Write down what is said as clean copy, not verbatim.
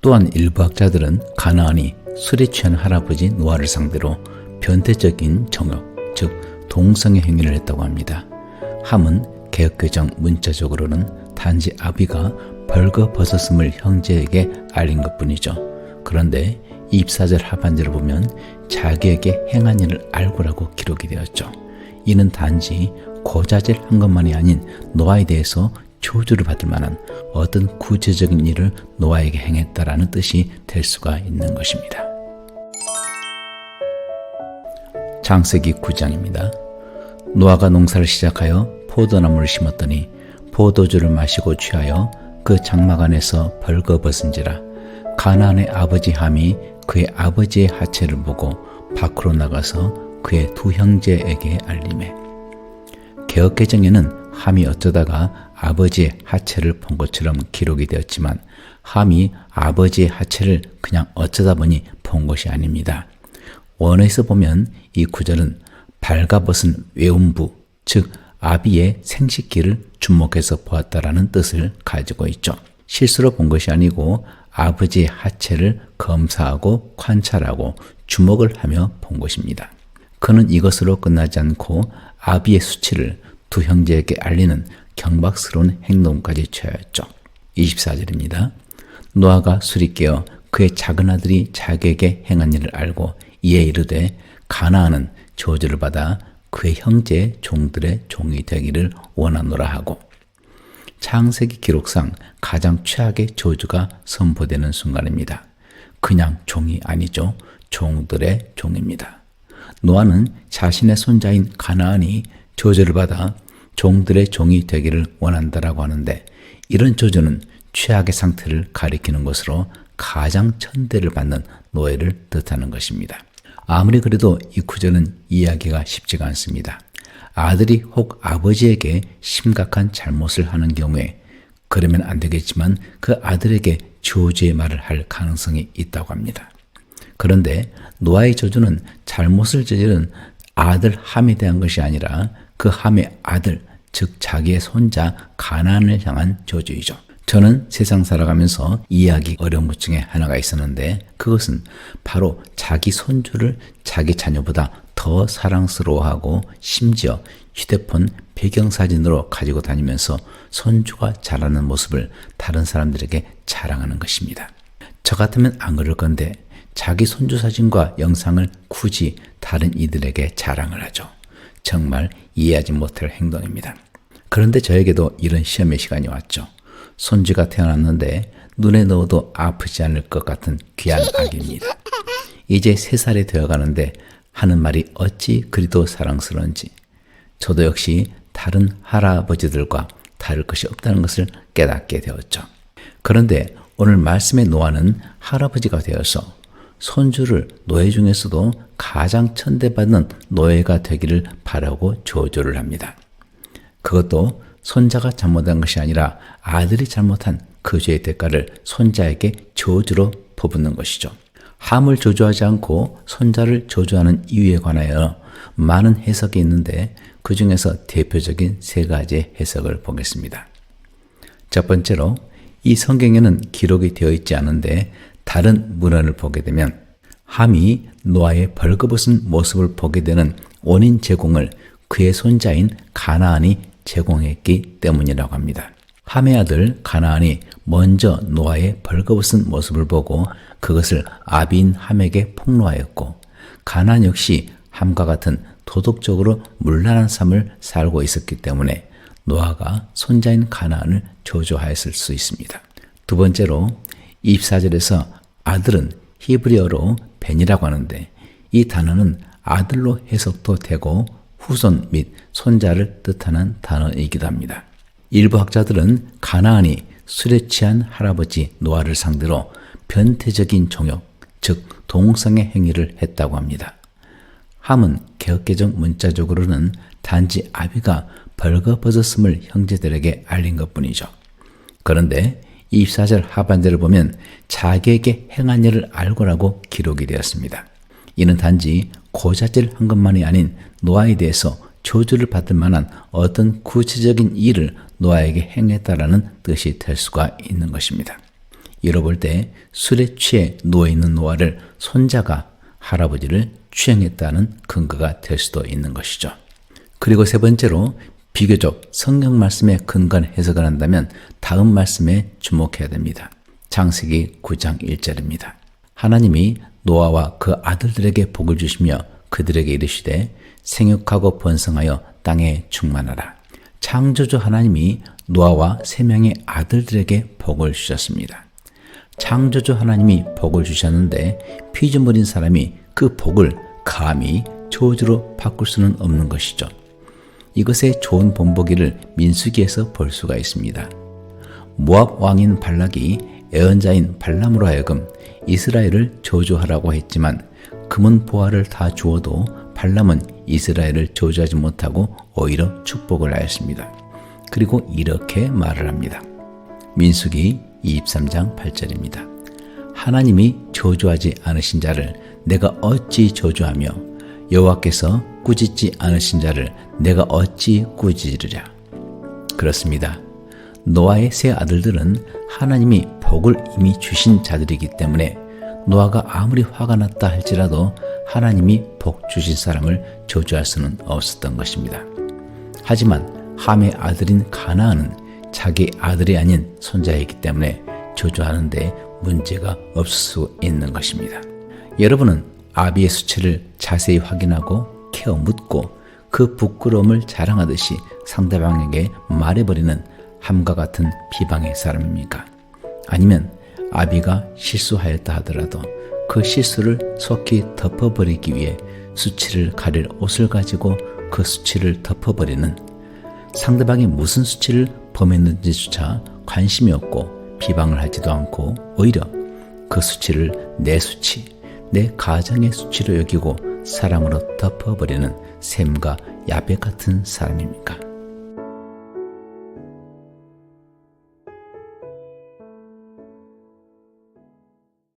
또한 일부 학자들은 가나안이 술에 취한 할아버지 노아를 상대로 변태적인 정욕, 즉 동성애 행위를 했다고 합니다. 함은 개혁개정 문자적으로는 단지 아비가 벌거벗었음을 형제에게 알린 것뿐이죠. 그런데 24절 하반절을 보면 자기에게 행한 일을 알고라고 기록이 되었죠. 이는 단지 고자질한 것만이 아닌 노아에 대해서 저주를 받을 만한 어떤 구체적인 일을 노아에게 행했다라는 뜻이 될 수가 있는 것입니다. 창세기 9장입니다. 노아가 농사를 시작하여 포도나무를 심었더니 포도주를 마시고 취하여 그 장막 안에서 벌거벗은지라. 가나안의 아버지 함이 그의 아버지의 하체를 보고 밖으로 나가서 그의 두 형제에게 알리매. 개역개정에는 함이 어쩌다가 아버지의 하체를 본 것처럼 기록이 되었지만 함이 아버지의 하체를 그냥 어쩌다 보니 본 것이 아닙니다. 원어에서 보면 이 구절은 발가벗은 외음부, 즉 아비의 생식기를 주목해서 보았다라는 뜻을 가지고 있죠. 실수로 본 것이 아니고 아버지의 하체를 검사하고 관찰하고 주목을 하며 본 것입니다. 그는 이것으로 끝나지 않고 아비의 수치를 두 형제에게 알리는 경박스러운 행동까지 취하였죠. 24절입니다. 노아가 술이 깨어 그의 작은 아들이 자기에게 행한 일을 알고 이에 이르되 가나안은 저주를 받아 그의 형제의 종들의 종이 되기를 원하노라 하고. 창세기 기록상 가장 최악의 저주가 선포되는 순간입니다. 그냥 종이 아니죠. 종들의 종입니다. 노아는 자신의 손자인 가나안이 저주를 받아 종들의 종이 되기를 원한다라고 하는데, 이런 저주는 최악의 상태를 가리키는 것으로 가장 천대를 받는 노예를 뜻하는 것입니다. 아무리 그래도 이 구절은 이해하기가 쉽지가 않습니다. 아들이 혹 아버지에게 심각한 잘못을 하는 경우에 그러면 안 되겠지만 그 아들에게 저주의 말을 할 가능성이 있다고 합니다. 그런데 노아의 저주는 잘못을 저지른 아들 함에 대한 것이 아니라 그 함의 아들, 즉 자기의 손자 가나안을 향한 저주이죠. 저는 세상 살아가면서 이해하기 어려운 것 중에 하나가 있었는데, 그것은 바로 자기 손주를 자기 자녀보다 더 사랑스러워하고 심지어 휴대폰 배경사진으로 가지고 다니면서 손주가 자라는 모습을 다른 사람들에게 자랑하는 것입니다. 저 같으면 안 그럴 건데 자기 손주 사진과 영상을 굳이 다른 이들에게 자랑을 하죠. 정말 이해하지 못할 행동입니다. 그런데 저에게도 이런 시험의 시간이 왔죠. 손주가 태어났는데 눈에 넣어도 아프지 않을 것 같은 귀한 아기입니다. 이제 3살이 되어가는데 하는 말이 어찌 그리도 사랑스러운지, 저도 역시 다른 할아버지들과 다를 것이 없다는 것을 깨닫게 되었죠. 그런데 오늘 말씀의 노아는 할아버지가 되어서 손주를 노예 중에서도 가장 천대받는 노예가 되기를 바라고 저주를 합니다. 그것도 손자가 잘못한 것이 아니라 아들이 잘못한 그 죄의 대가를 손자에게 저주로 퍼붓는 것이죠. 함을 저주하지 않고 손자를 저주하는 이유에 관하여 많은 해석이 있는데 그 중에서 대표적인 3가지의 해석을 보겠습니다. 첫 번째로, 이 성경에는 기록이 되어 있지 않은데 다른 문헌을 보게 되면 함이 노아의 벌거벗은 모습을 보게 되는 원인 제공을 그의 손자인 가나안이 제공했기 때문이라고 합니다. 함의 아들 가나안이 먼저 노아의 벌거벗은 모습을 보고 그것을 아비인 함에게 폭로하였고, 가나안 역시 함과 같은 도덕적으로 문란한 삶을 살고 있었기 때문에 노아가 손자인 가나안을 저주하였을 수 있습니다. 두 번째로, 24절에서 아들은 히브리어로 벤이라고 하는데 이 단어는 아들로 해석도 되고 후손 및 손자를 뜻하는 단어이기도 합니다. 일부 학자들은 가나안이 술에 취한 할아버지 노아를 상대로 변태적인 종욕, 즉 동성애 행위를 했다고 합니다. 함은 개역개정 문자적으로는 단지 아비가 벌거벗었음을 형제들에게 알린 것뿐이죠. 그런데 24절 하반절을 보면 자기에게 행한 일을 알고라고 기록이 되었습니다. 이는 단지 고자질한 것만이 아닌 노아에 대해서 저주를 받을 만한 어떤 구체적인 일을 노아에게 행했다라는 뜻이 될 수가 있는 것입니다. 잃어볼 때 술에 취해 누워있는 노아를 손자가 할아버지를 추행했다는 근거가 될 수도 있는 것이죠. 그리고 세 번째로 비교적 성경 말씀에 근거한 해석을 한다면 다음 말씀에 주목해야 됩니다. 창세기 9장 1절입니다. 하나님이 노아와 그 아들들에게 복을 주시며 그들에게 이르시되 생육하고 번성하여 땅에 충만하라. 창조주 하나님이 노아와 세 명의 아들들에게 복을 주셨습니다. 창조주 하나님이 복을 주셨는데 피조물인 사람이 그 복을 감히 저주로 바꿀 수는 없는 것이죠. 이것의 좋은 본보기를 민수기에서 볼 수가 있습니다. 모압 왕인 발락이 애언자인 발람으로 하여금 이스라엘을 저주하라고 했지만 금은 보화를 다 주어도 발람은 이스라엘을 저주하지 못하고 오히려 축복을 하였습니다. 그리고 이렇게 말을 합니다. 민수기 23장 8절입니다. 하나님이 저주하지 않으신 자를 내가 어찌 저주하며 여호와께서 꾸짖지 않으신 자를 내가 어찌 꾸짖으랴. 그렇습니다. 노아의 세 아들들은 하나님이 복을 이미 주신 자들이기 때문에 노아가 아무리 화가 났다 할지라도 하나님이 복 주신 사람을 저주할 수는 없었던 것입니다. 하지만 함의 아들인 가나안은 자기 아들이 아닌 손자이기 때문에 저주하는데 문제가 없을 수 있는 것입니다. 여러분은 아비의 수치를 자세히 확인하고 캐어 묻고 그 부끄러움을 자랑하듯이 상대방에게 말해버리는 함과 같은 비방의 사람입니까? 아니면 아비가 실수하였다 하더라도 그 실수를 속히 덮어버리기 위해 수치를 가릴 옷을 가지고 그 수치를 덮어버리는, 상대방이 무슨 수치를 범했는지조차 관심이 없고 비방을 하지도 않고 오히려 그 수치를 내 수치, 내 가정의 수치로 여기고 사랑으로 덮어버리는 셈과 야벳 같은 사람입니까?